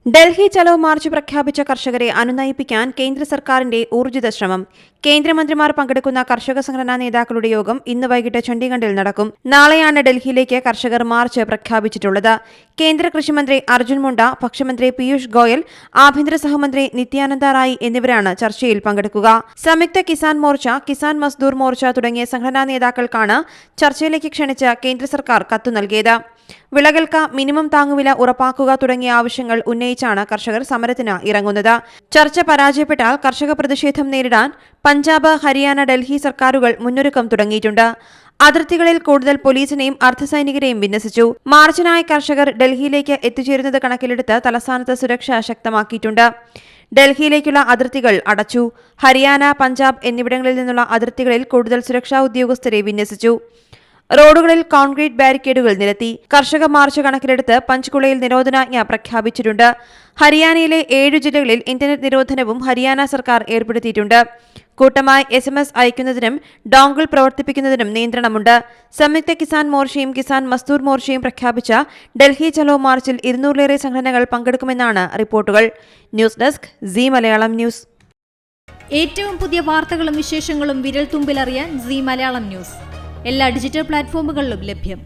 ഡൽഹി ചലോ March പ്രഖ്യാപിച്ച കർഷകരെ അനുനയിപ്പിക്കാൻ കേന്ദ്ര സർക്കാരിന്റെ ഊർജിത ശ്രമം. കേന്ദ്രമന്ത്രിമാർ പങ്കെടുക്കുന്ന കർഷക സംഘടനാ നേതാക്കളുടെ യോഗം ഇന്ന് വൈകിട്ട് ചണ്ഡീഗഡിൽ നടക്കും. നാളെയാണ് ഡൽഹിയിലേക്ക് കർഷകർ മാർച്ച് പ്രഖ്യാപിച്ചിട്ടുള്ളത്. കേന്ദ്ര കൃഷിമന്ത്രി അർജുൻ മുണ്ട, ഭക്ഷ്യമന്ത്രി പീയൂഷ് ഗോയൽ, ആഭ്യന്തര സഹമന്ത്രി നിത്യാനന്ദ റായ് എന്നിവരാണ് ചർച്ചയിൽ പങ്കെടുക്കുക. സംയുക്ത കിസാൻ മോർച്ച, കിസാൻ മസ്ദൂർ മോർച്ച തുടങ്ങിയ സംഘടനാ നേതാക്കൾക്കാണ് ചർച്ചയിലേക്ക് ക്ഷണിച്ച് കേന്ദ്ര സർക്കാർ കത്തു നൽകിയത്. വിളകൾക്ക് മിനിമം താങ്ങുവില ഉറപ്പാക്കുക തുടങ്ങിയ ആവശ്യങ്ങൾ ഉന്നയിച്ചാണ് കർഷകർ സമരത്തിന് ഇറങ്ങുന്നത്. ചർച്ച പരാജയപ്പെട്ടാൽ കർഷക പ്രതിഷേധം നേരിടാൻ പഞ്ചാബ്, ഹരിയാന, ഡൽഹി സർക്കാരുകൾ മുന്നൊരുക്കം തുടങ്ങിയിട്ടുണ്ട്. അതിർത്തികളിൽ കൂടുതൽ പോലീസിനെയും അർദ്ധസൈനികരെയും വിന്യസിച്ചു. മാർച്ചിനായി കർഷകർ ഡൽഹിയിലേക്ക് എത്തിച്ചേരുന്നത് കണക്കിലെടുത്ത് തലസ്ഥാനത്ത് സുരക്ഷ ശക്തമാക്കിയിട്ടുണ്ട്. ഡൽഹിയിലേക്കുള്ള അതിർത്തികൾ അടച്ചു. ഹരിയാന, പഞ്ചാബ് എന്നിവിടങ്ങളിൽ നിന്നുള്ള അതിർത്തികളിൽ കൂടുതൽ സുരക്ഷാ ഉദ്യോഗസ്ഥരെ വിന്യസിച്ചു. റോഡുകളിൽ കോൺക്രീറ്റ് ബാരിക്കേഡുകൾ നിരത്തി. കർഷക മാർച്ച് കണക്കിലെടുത്ത് പഞ്ച്കുളയിൽ നിരോധനാജ്ഞ പ്രഖ്യാപിച്ചിട്ടുണ്ട്. ഹരിയാനയിലെ 7 ജില്ലകളിൽ ഇന്റർനെറ്റ് നിരോധനവും ഹരിയാന സർക്കാർ ഏർപ്പെടുത്തിയിട്ടുണ്ട്. കൂട്ടമായി SMS അയക്കുന്നതിനും ഡോങ്കിൾ പ്രവർത്തിപ്പിക്കുന്നതിനും നിയന്ത്രണമുണ്ട്. സംയുക്ത കിസാൻ മോർച്ചയും കിസാൻ മസ്ദൂർ മോർച്ചയും പ്രഖ്യാപിച്ച ഡൽഹി ചലോ മാർച്ചിൽ 200-ലേറെ സംഘടനകൾ പങ്കെടുക്കുമെന്നാണ് റിപ്പോർട്ടുകൾ. News desk Zee Malayalam news. ഏറ്റവും പുതിയ വാർത്തകളും വിശേഷങ്ങളും വിരൽ തുമ്പിലറിയാൻ സീ മലയാളം ന്യൂസ് എല്ലാ ഡിജിറ്റൽ പ്ലാറ്റ്ഫോമുകളിലും ലഭ്യം.